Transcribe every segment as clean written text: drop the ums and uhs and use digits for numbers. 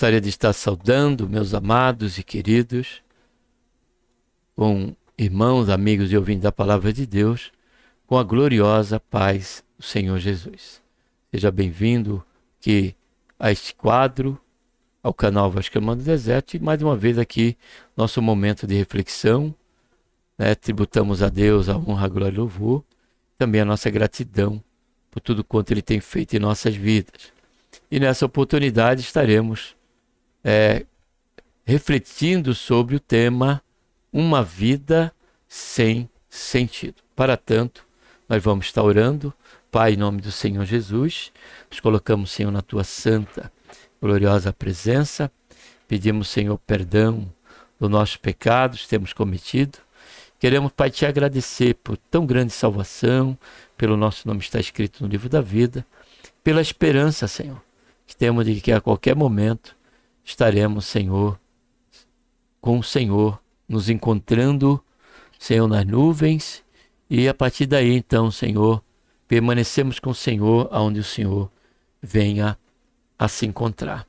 Gostaria de estar saudando meus amados e queridos, com irmãos, amigos e ouvintes da Palavra de Deus, com a gloriosa paz do Senhor Jesus. Seja bem-vindo aqui a este quadro, ao canal Vascamando do Deserto, e mais uma vez aqui, nosso momento de reflexão, tributamos a Deus a honra, a glória e louvor, também a nossa gratidão por tudo quanto Ele tem feito em nossas vidas. E nessa oportunidade estaremos refletindo sobre o tema Uma Vida Sem Sentido. Para tanto, nós vamos estar orando. Pai, em nome do Senhor Jesus, nos colocamos, Senhor, na Tua santa, gloriosa presença. Pedimos, Senhor, perdão dos nossos pecados que temos cometido. Queremos, Pai, Te agradecer por tão grande salvação, pelo nosso nome estar escrito no livro da vida, pela esperança, Senhor, que temos de que a qualquer momento estaremos, Senhor, com o Senhor, nos encontrando, Senhor, nas nuvens, e a partir daí, então, Senhor, permanecemos com o Senhor aonde o Senhor venha a se encontrar.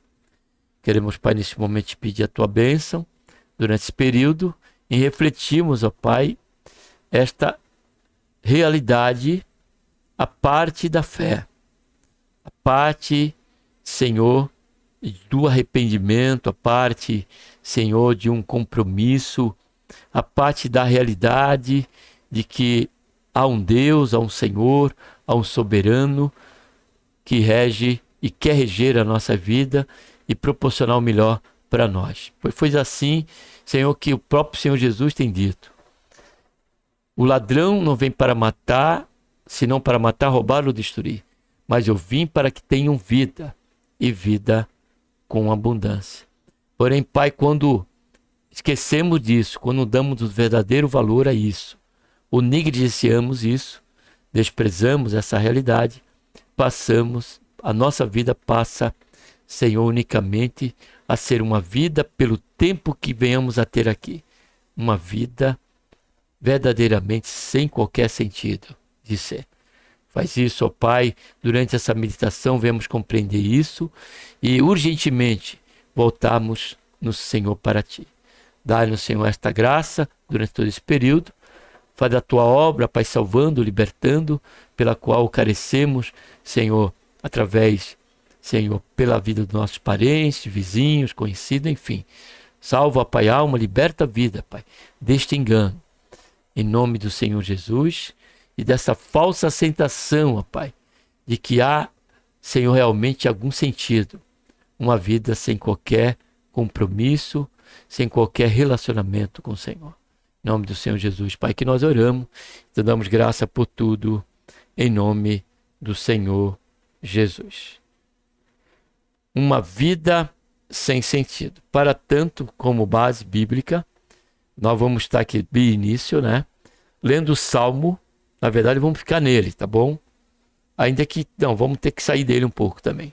Queremos, Pai, neste momento te pedir a Tua bênção durante esse período e refletirmos, ó Pai, esta realidade, a parte da fé, a parte, Senhor, do arrependimento, a parte, Senhor, de um compromisso, a parte da realidade de que há um Deus, há um Senhor, há um soberano que rege e quer reger a nossa vida e proporcionar o melhor para nós. Pois foi assim, Senhor, que o próprio Senhor Jesus tem dito: o ladrão não vem para matar, senão para matar, roubar ou destruir. Mas eu vim para que tenham vida, e vida com abundância. Porém, Pai, quando esquecemos disso, quando damos o verdadeiro valor a isso, ou negligenciamos isso, desprezamos essa realidade, a nossa vida passa, Senhor, unicamente a ser uma vida pelo tempo que venhamos a ter aqui. Uma vida verdadeiramente sem qualquer sentido de ser. Faz isso, ó Pai, durante essa meditação, venhamos compreender isso e urgentemente voltarmos no Senhor para Ti. Dá-nos, Senhor, esta graça durante todo esse período. Faz a Tua obra, Pai, salvando, libertando, pela qual carecemos, Senhor, através, Senhor, pela vida dos nossos parentes, vizinhos, conhecidos, enfim. Salva, Pai, a alma, liberta a vida, Pai, deste engano. Em nome do Senhor Jesus e dessa falsa sensação, ó Pai, de que há, Senhor, realmente algum sentido. Uma vida sem qualquer compromisso, sem qualquer relacionamento com o Senhor. Em nome do Senhor Jesus, Pai, que nós oramos, te damos graça por tudo, em nome do Senhor Jesus. Uma vida sem sentido. Para tanto, como base bíblica, nós vamos estar aqui de início, lendo o Salmo. Na verdade, vamos ficar nele, tá bom? Ainda que, não, vamos ter que sair dele um pouco também.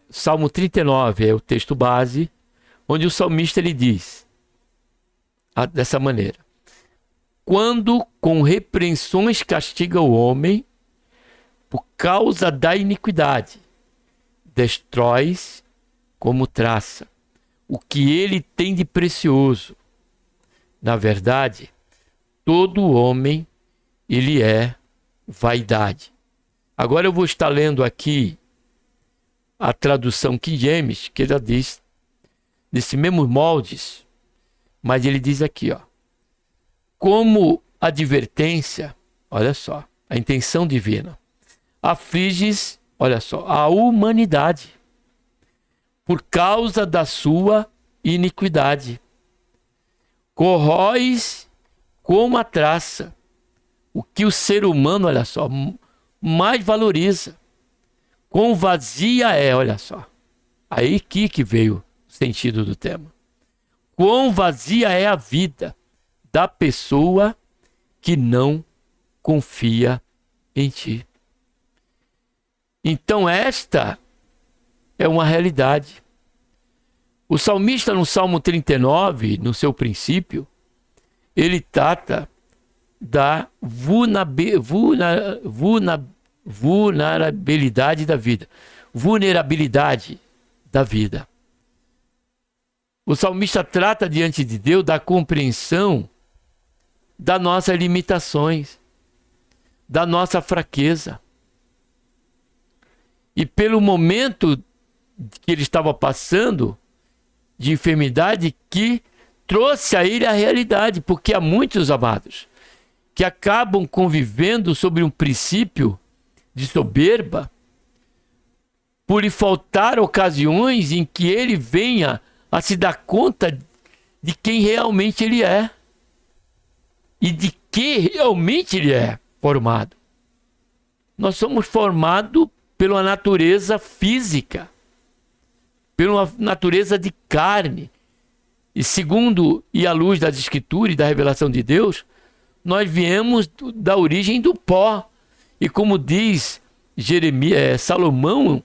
Salmo 39 é o texto base, onde o salmista ele diz, dessa maneira: quando com repreensões castiga o homem, por causa da iniquidade, destróis como traça o que ele tem de precioso. Na verdade, todo homem, ele é vaidade. Agora eu vou estar lendo aqui a tradução King James, que ela diz, nesse mesmo moldes, mas ele diz aqui, como advertência, olha só, a intenção divina, afliges, olha só, a humanidade, por causa da sua iniquidade. Corróis como a traça o que o ser humano, olha só, mais valoriza. Quão vazia é, olha só. Aí que veio o sentido do tema. Quão vazia é a vida da pessoa que não confia em Ti. Então esta é uma realidade. O salmista no Salmo 39, no seu princípio, ele trata da vulnerabilidade da vida. Vulnerabilidade da vida. O salmista trata diante de Deus da compreensão das nossas limitações, da nossa fraqueza. E pelo momento que ele estava passando de enfermidade, que trouxe a ele a realidade, porque há muitos, amados, que acabam convivendo sobre um princípio de soberba, por lhe faltar ocasiões em que ele venha a se dar conta de quem realmente ele é e de que realmente ele é formado. Nós somos formados pela natureza física, pela natureza de carne. E segundo e à luz das Escrituras e da revelação de Deus, nós viemos da origem do pó. E como diz Salomão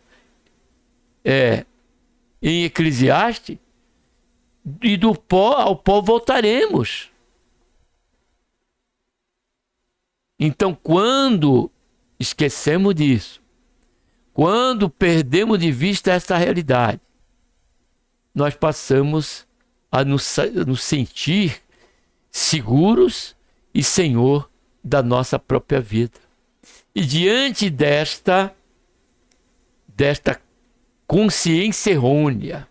em Eclesiastes, e do pó ao pó voltaremos. Então, quando esquecemos disso, quando perdemos de vista essa realidade, nós passamos a nos sentir seguros e senhor da nossa própria vida. E diante desta consciência errônea,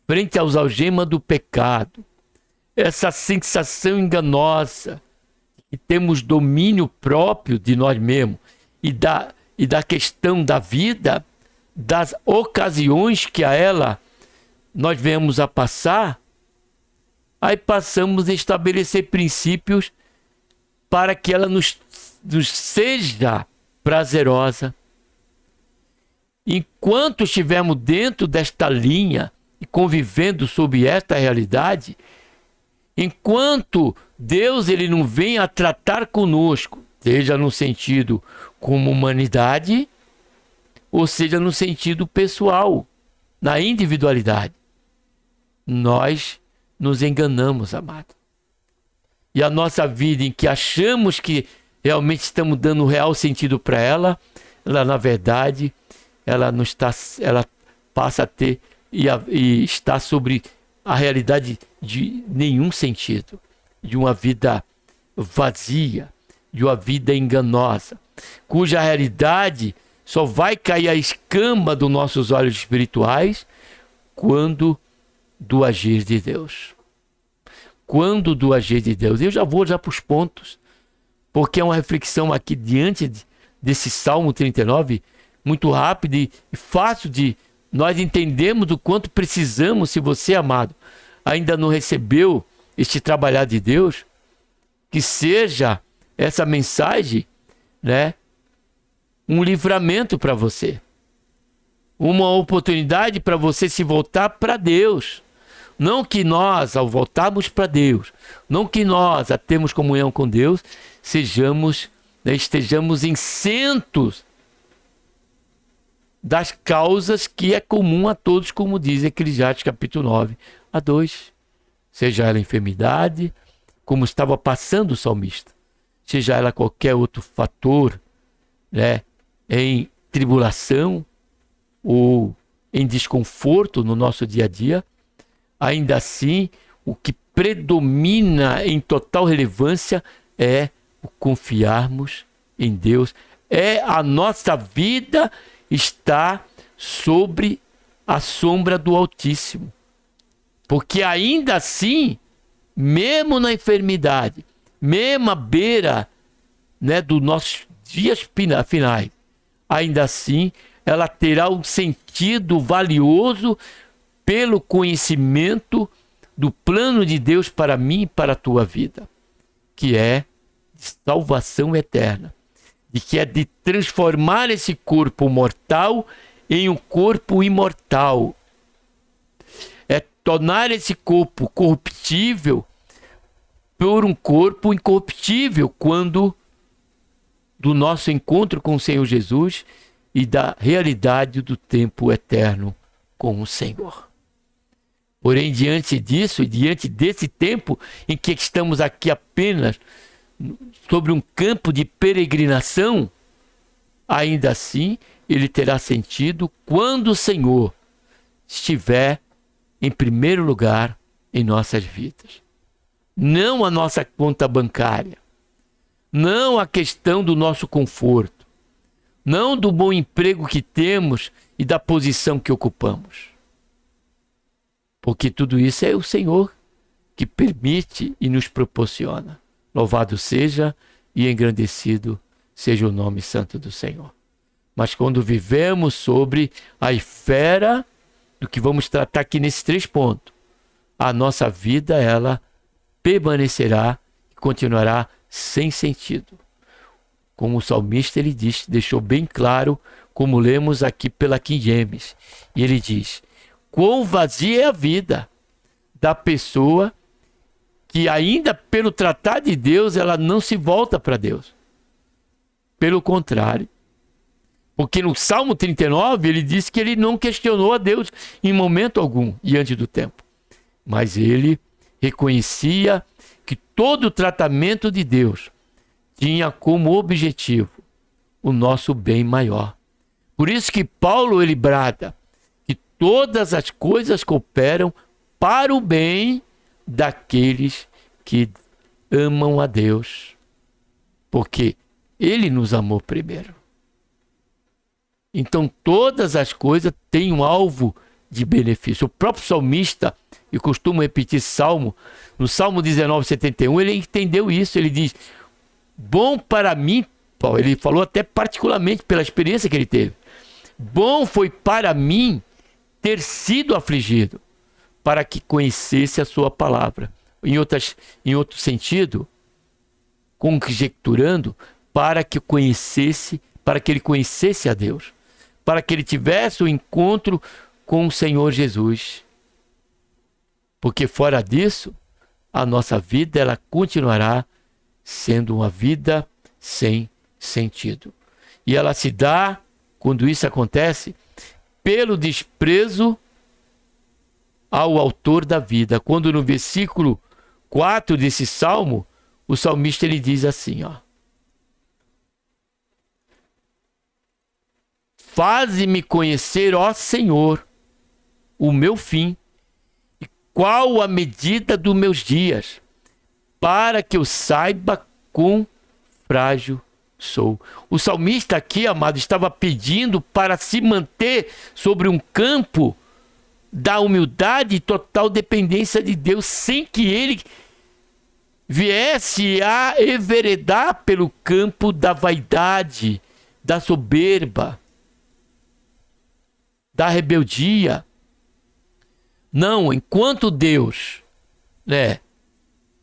frente aos algemas do pecado, essa sensação enganosa que temos domínio próprio de nós mesmos e da questão da vida, das ocasiões que a ela nós vemos a passar, aí passamos a estabelecer princípios para que ela nos seja prazerosa. Enquanto estivermos dentro desta linha e convivendo sob esta realidade, enquanto Deus ele não vem a tratar conosco, seja no sentido como humanidade, ou seja no sentido pessoal, na individualidade, nós nos enganamos, amado. E a nossa vida em que achamos que realmente estamos dando um real sentido para ela, na verdade, ela passa a ter e está sobre a realidade de nenhum sentido, de uma vida vazia, de uma vida enganosa, cuja realidade só vai cair a escama dos nossos olhos espirituais quando do agir de Deus. Quando do agir de Deus. Eu já vou para os pontos, porque é uma reflexão aqui diante desse Salmo 39, muito rápido e fácil de nós entendermos o quanto precisamos. Se você, amado, ainda não recebeu este trabalhar de Deus, que seja essa mensagem, um livramento para você, uma oportunidade para você se voltar para Deus. Não que nós, ao voltarmos para Deus, não que nós, a termos comunhão com Deus, estejamos isentos das causas que é comum a todos, como diz Eclesiastes capítulo 9 a 2. Seja ela enfermidade, como estava passando o salmista, seja ela qualquer outro fator, em tribulação ou em desconforto no nosso dia a dia, ainda assim, o que predomina em total relevância é o confiarmos em Deus. A nossa vida está sobre a sombra do Altíssimo. Porque ainda assim, mesmo na enfermidade, mesmo à beira dos nossos dias finais, ainda assim, ela terá um sentido valioso pelo conhecimento do plano de Deus para mim e para a tua vida, que é de salvação eterna, e que é de transformar esse corpo mortal em um corpo imortal, é tornar esse corpo corruptível por um corpo incorruptível, quando do nosso encontro com o Senhor Jesus e da realidade do tempo eterno com o Senhor. Porém, diante disso e diante desse tempo em que estamos aqui apenas sobre um campo de peregrinação, ainda assim ele terá sentido quando o Senhor estiver em primeiro lugar em nossas vidas. Não a nossa conta bancária, não a questão do nosso conforto, não do bom emprego que temos e da posição que ocupamos. Porque tudo isso é o Senhor que permite e nos proporciona. Louvado seja e engrandecido seja o nome santo do Senhor. Mas quando vivemos sobre a esfera do que vamos tratar aqui nesses 3 pontos, a nossa vida, ela permanecerá e continuará sem sentido. Como o salmista, ele diz, deixou bem claro, como lemos aqui pela King James. E ele diz: quão vazia é a vida da pessoa que ainda pelo tratar de Deus, ela não se volta para Deus. Pelo contrário. Porque no Salmo 39, ele diz que ele não questionou a Deus em momento algum, diante do tempo. Mas ele reconhecia que todo o tratamento de Deus tinha como objetivo o nosso bem maior. Por isso que Paulo, ele brada que todas as coisas cooperam para o bem daqueles que amam a Deus. Porque ele nos amou primeiro. Então todas as coisas têm um alvo de benefício. O próprio salmista, eu costumo repetir esse salmo, no Salmo 19:71, ele entendeu isso. Ele diz: bom para mim, Paulo, ele falou até particularmente pela experiência que ele teve. Bom foi para mim ter sido afligido, para que conhecesse a sua palavra. Em outro sentido, conjecturando, para que ele conhecesse a Deus, para que ele tivesse o encontro com o Senhor Jesus. Porque fora disso, a nossa vida, ela continuará sendo uma vida sem sentido. E ela se dá, quando isso acontece, pelo desprezo ao autor da vida. Quando no versículo 4 desse salmo, o salmista ele diz assim, ó: faze-me conhecer, ó Senhor, o meu fim, e qual a medida dos meus dias, para que eu saiba quão frágil sou. O salmista aqui, amado, estava pedindo para se manter sobre um campo da humildade e total dependência de Deus, sem que ele viesse a enveredar pelo campo da vaidade, da soberba, da rebeldia. Não, enquanto Deus,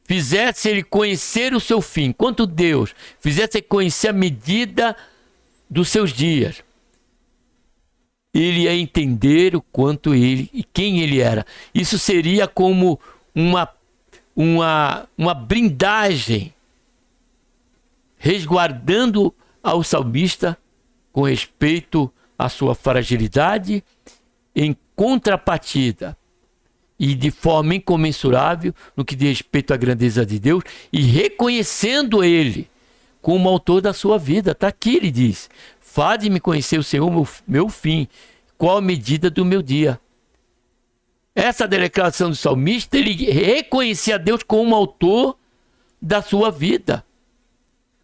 fizesse ele conhecer o seu fim, enquanto Deus fizesse ele conhecer a medida dos seus dias, ele ia entender o quanto ele e quem ele era. Isso seria como uma blindagem, resguardando ao salmista com respeito à sua fragilidade, em contrapartida e de forma incomensurável no que diz respeito à grandeza de Deus, e reconhecendo ele como autor da sua vida. Está aqui, ele diz: faze-me conhecer o Senhor, meu fim, qual a medida do meu dia. Essa declaração do salmista, ele reconhecia a Deus como autor da sua vida.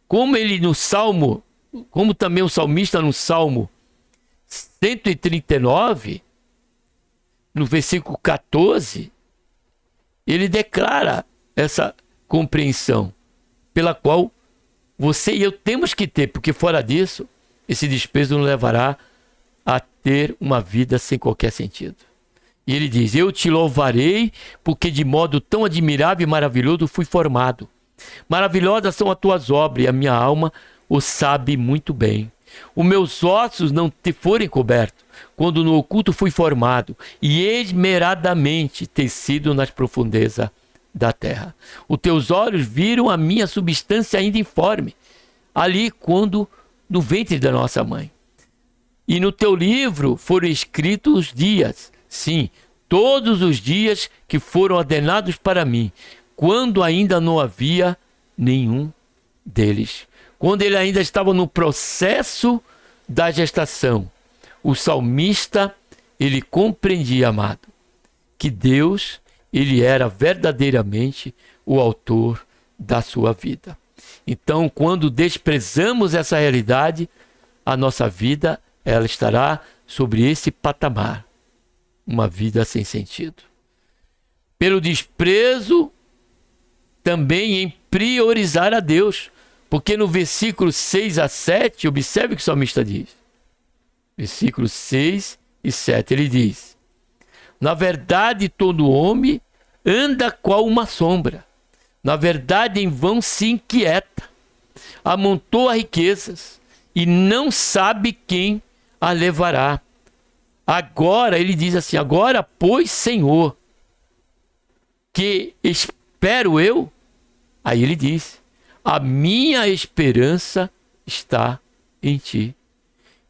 Como ele no Salmo, como também o salmista no Salmo 139, no versículo 14, ele declara essa compreensão pela qual você e eu temos que ter, porque fora disso, esse desprezo nos levará a ter uma vida sem qualquer sentido. E ele diz: eu te louvarei, porque de modo tão admirável e maravilhoso fui formado. Maravilhosas são as tuas obras, e a minha alma o sabe muito bem. Os meus ossos não te forem cobertos, quando no oculto fui formado, e esmeradamente tecido nas profundezas da terra. Os teus olhos viram a minha substância ainda informe, ali quando no ventre da nossa mãe. E no teu livro foram escritos os dias, sim, todos os dias que foram ordenados para mim, quando ainda não havia nenhum deles. Quando ele ainda estava no processo da gestação, o salmista, ele compreendia, amado, que Deus, ele era verdadeiramente o autor da sua vida. Então, quando desprezamos essa realidade, a nossa vida, ela estará sobre esse patamar, uma vida sem sentido. Pelo desprezo, também em priorizar a Deus, porque no versículo 6 a 7, observe o que o salmista diz. Versículos 6 e 7, ele diz: na verdade, todo homem anda qual uma sombra. Na verdade, em vão se inquieta. Amontoa riquezas e não sabe quem a levará. Agora, ele diz assim: agora, pois, Senhor, que espero eu? Aí ele diz: a minha esperança está em ti.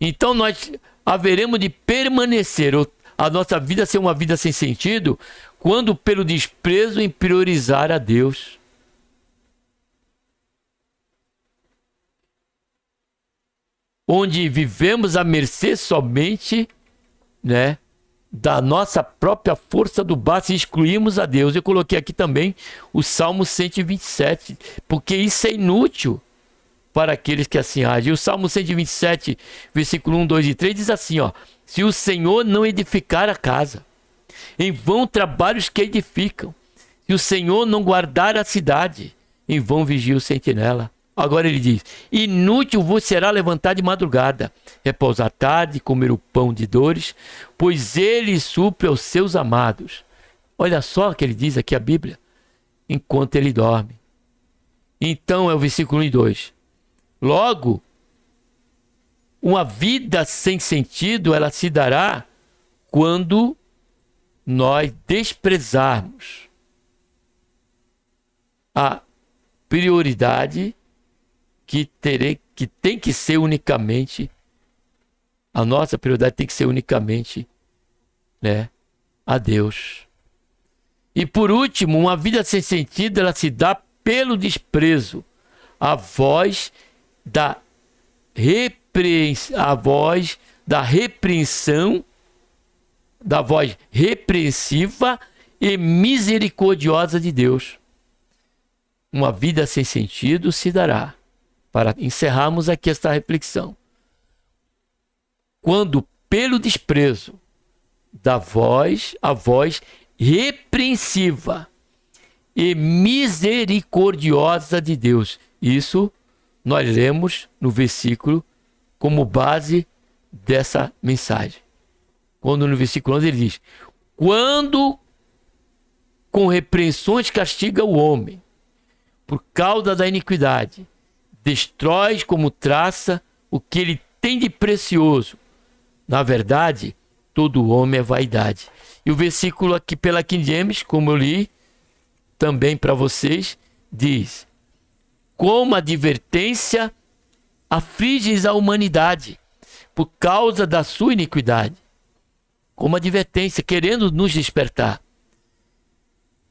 Então nós haveremos de permanecer, a nossa vida ser uma vida sem sentido, quando pelo desprezo em priorizar a Deus. Onde vivemos à mercê somente, da nossa própria força do braço e excluímos a Deus. Eu coloquei aqui também o Salmo 127, porque isso é inútil para aqueles que assim agem. O Salmo 127, versículo 1, 2 e 3 diz assim, ó: se o Senhor não edificar a casa, em vão trabalhos que edificam. Se o Senhor não guardar a cidade, em vão vigia o sentinela. Agora ele diz: inútil vos será levantar de madrugada, repousar à tarde, comer o pão de dores, pois ele supre aos seus amados. Olha só o que ele diz aqui a Bíblia: enquanto ele dorme. Então é o versículo 1 e 2. Logo, uma vida sem sentido, ela se dará quando nós desprezarmos a prioridade que tem que ser unicamente, a nossa prioridade tem que ser unicamente, a Deus. E por último, uma vida sem sentido, ela se dá pelo desprezo, a voz da repreensão, da voz repreensiva e misericordiosa de Deus. Uma vida sem sentido se dará, para encerrarmos aqui esta reflexão, quando pelo desprezo da voz, a voz repreensiva e misericordiosa de Deus. Isso nós lemos no versículo como base dessa mensagem. Quando no versículo 11 ele diz: quando com repreensões castiga o homem por causa da iniquidade, destrói como traça o que ele tem de precioso. Na verdade, todo homem é vaidade. E o versículo aqui pela King James, como eu li também para vocês, diz: como advertência afliges a humanidade por causa da sua iniquidade. Como advertência, querendo nos despertar.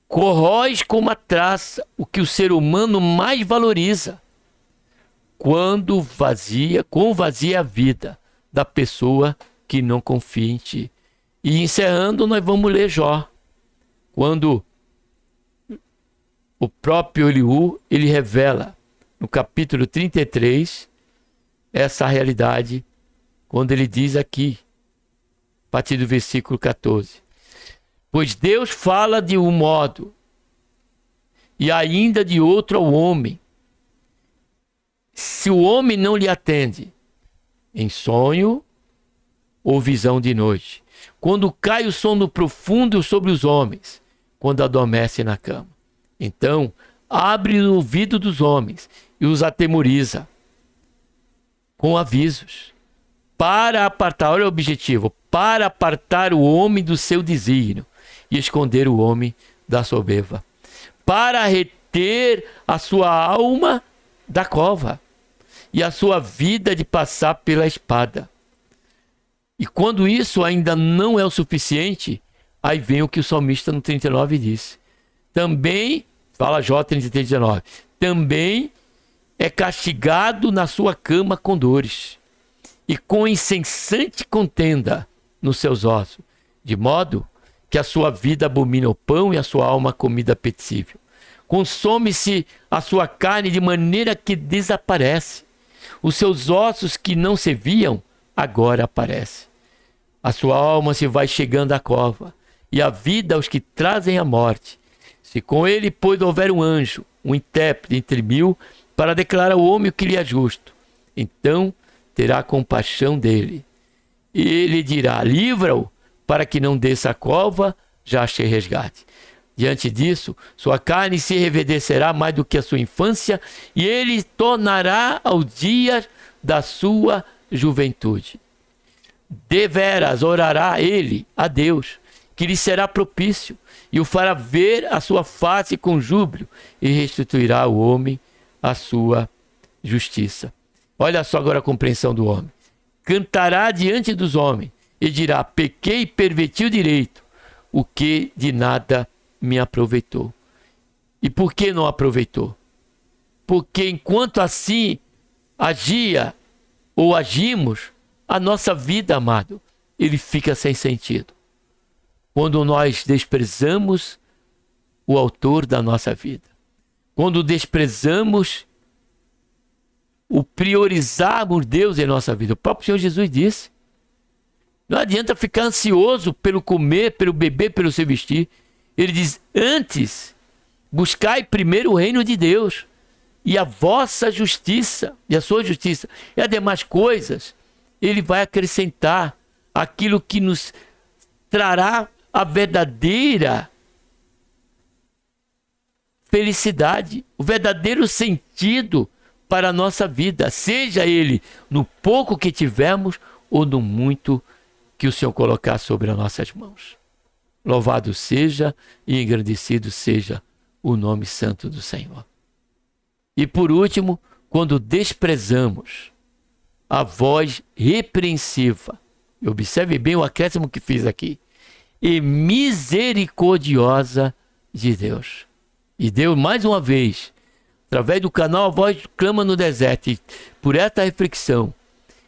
Corróis como a traça o que o ser humano mais valoriza, quando vazia a vida da pessoa que não confia em ti. E encerrando, nós vamos ler Jó, quando o próprio Eliú, ele revela no capítulo 33 essa realidade, quando ele diz aqui, a partir do versículo 14: pois Deus fala de um modo e ainda de outro ao homem, se o homem não lhe atende, em sonho ou visão de noite, quando cai o sono profundo sobre os homens, quando adormece na cama. Então abre o ouvido dos homens e os atemoriza com avisos, para apartar, olha o objetivo, para apartar o homem do seu desígnio e esconder o homem da soberba, para reter a sua alma da cova e a sua vida de passar pela espada. E quando isso ainda não é o suficiente, aí vem o que o salmista no 39 diz. Também, fala Jó 33, 19, também é castigado na sua cama com dores, e com incessante contenda nos seus ossos. de modo que a sua vida abomina o pão e a sua alma a comida apetecível. Consome-se a sua carne de maneira que desaparece. Os seus ossos que não se viam, agora aparecem. A sua alma se vai chegando à cova, e a vida aos que trazem a morte. Se com ele, pois, houver um anjo, um intérprete entre 1000, para declarar ao homem o que lhe é justo, então terá compaixão dele. E ele dirá: livra-o, para que não desça a cova, já achei resgate. Diante disso, sua carne se reverdecerá mais do que a sua infância, e ele tornará aos dias da sua juventude. Deveras orará ele a Deus, que lhe será propício, e o fará ver a sua face com júbilo, e restituirá ao homem a sua justiça. Olha só agora a compreensão do homem. Cantará diante dos homens, e dirá: pequei e perverti o direito, o que de nada me aproveitou. E por que não aproveitou? Porque enquanto assim agia ou agimos, a nossa vida, amado, ele fica sem sentido. Quando nós desprezamos o autor da nossa vida, quando desprezamos o priorizarmos Deus em nossa vida. O próprio Senhor Jesus disse: não adianta ficar ansioso pelo comer, pelo beber, pelo se vestir. Ele diz: antes, buscai primeiro o reino de Deus e a vossa justiça, e a sua justiça, e as demais coisas, ele vai acrescentar aquilo que nos trará a verdadeira felicidade, o verdadeiro sentido para a nossa vida, seja ele no pouco que tivermos ou no muito que o Senhor colocar sobre as nossas mãos. Louvado seja e engrandecido seja o nome santo do Senhor. E por último, quando desprezamos a voz repreensiva, observe bem o acréscimo que fiz aqui, e misericordiosa de Deus. E Deus, mais uma vez, através do canal A Voz Clama no Deserto, e por esta reflexão,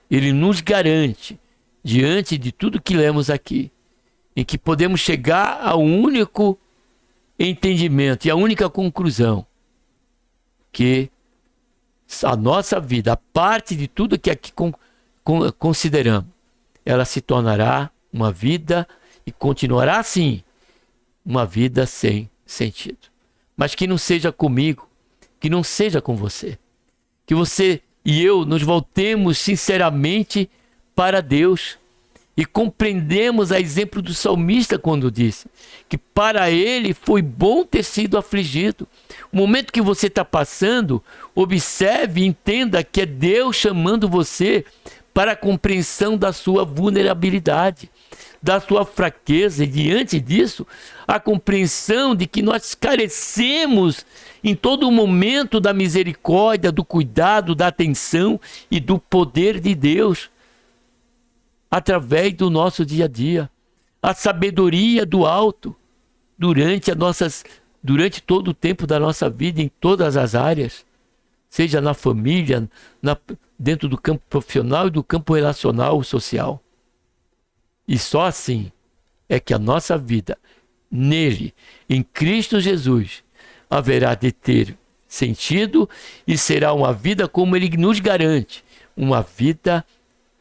ele nos garante, diante de tudo que lemos aqui, em que podemos chegar ao único entendimento e à única conclusão, que a nossa vida, a parte de tudo que aqui consideramos, ela se tornará uma vida e continuará assim, uma vida sem sentido. Mas que não seja comigo, que não seja com você. Que você e eu nos voltemos sinceramente para Deus e compreendemos a exemplo do salmista quando disse que para ele foi bom ter sido afligido. O momento que você está passando, observe e entenda que é Deus chamando você para a compreensão da sua vulnerabilidade, da sua fraqueza, e diante disso, a compreensão de que nós carecemos em todo momento da misericórdia, do cuidado, da atenção e do poder de Deus, através do nosso dia a dia. A sabedoria do alto durante todo o tempo da nossa vida, em todas as áreas, seja na família, dentro do campo profissional e do campo relacional, social. E só assim é que a nossa vida, nele, em Cristo Jesus, haverá de ter sentido e será uma vida como ele nos garante, uma vida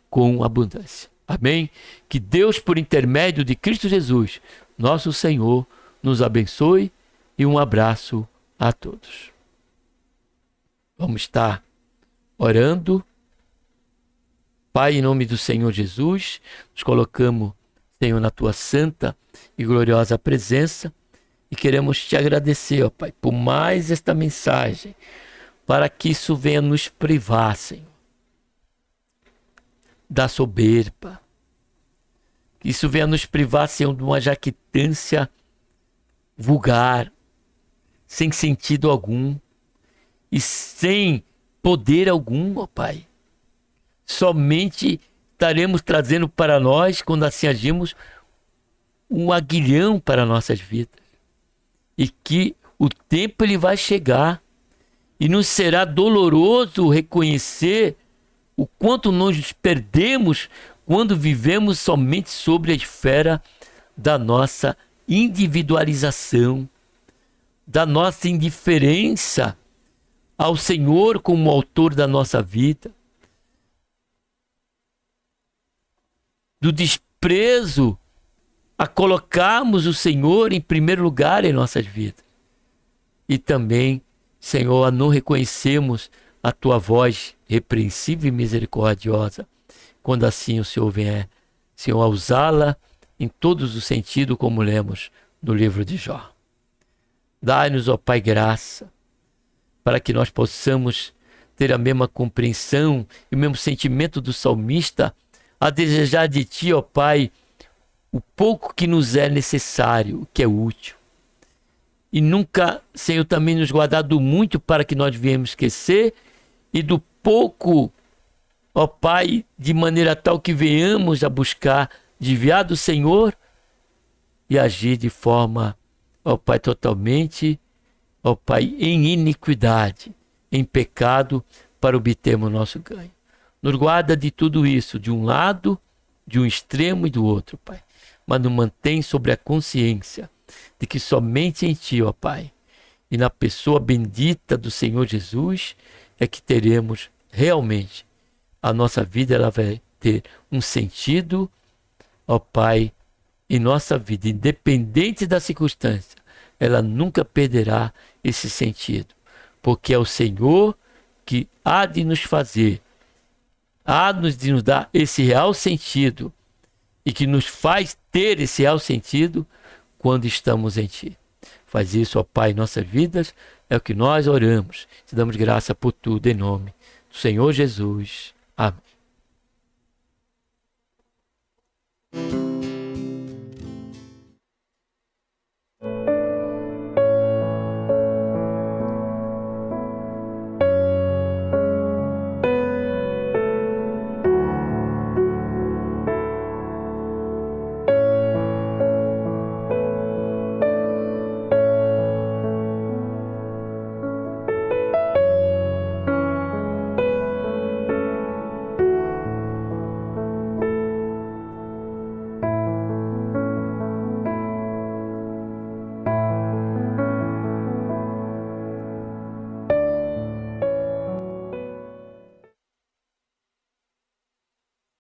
com abundância. Amém? Que Deus, por intermédio de Cristo Jesus, nosso Senhor, nos abençoe, e um abraço a todos. Vamos estar orando. Pai, em nome do Senhor Jesus, nos colocamos, Senhor, na tua santa e gloriosa presença, e queremos te agradecer, ó Pai, por mais esta mensagem, para que isso venha nos privar, Senhor, da soberba. Que isso venha nos privar, Senhor, de uma jactância vulgar, sem sentido algum e sem poder algum, ó Pai. Somente estaremos trazendo para nós, quando assim agimos, um aguilhão para nossas vidas. E que o tempo ele vai chegar e nos será doloroso reconhecer o quanto nós perdemos quando vivemos somente sobre a esfera da nossa individualização, da nossa indiferença ao Senhor como autor da nossa vida, do desprezo a colocarmos o Senhor em primeiro lugar em nossas vidas. E também, Senhor, a não reconhecermos a Tua voz repreensível e misericordiosa, quando assim o Senhor vier, Senhor, a usá-la em todos os sentidos, como lemos no livro de Jó. Dai-nos, ó Pai, graça, para que nós possamos ter a mesma compreensão e o mesmo sentimento do salmista, a desejar de Ti, ó Pai, o pouco que nos é necessário, que é útil. E nunca, Senhor, também nos guardar do muito para que nós viemos esquecer, e do pouco, ó Pai, de maneira tal que venhamos a buscar desviar do Senhor e agir de forma, ó Pai, totalmente, ó Pai, em iniquidade, em pecado, para obtermos o nosso ganho. Nos guarda de tudo isso, de um lado, de um extremo e do outro, Pai. Mas nos mantém sobre a consciência de que somente em Ti, ó Pai, e na pessoa bendita do Senhor Jesus, é que teremos realmente a nossa vida, ela vai ter um sentido, ó Pai, em nossa vida, independente da circunstância, ela nunca perderá esse sentido, porque é o Senhor que há de nos fazer, há de nos dar esse real sentido, e que nos faz ter esse real sentido quando estamos em Ti. Faz isso, ó Pai, em nossas vidas, é o que nós oramos. Te damos graça por tudo, em nome do Senhor Jesus. Amém.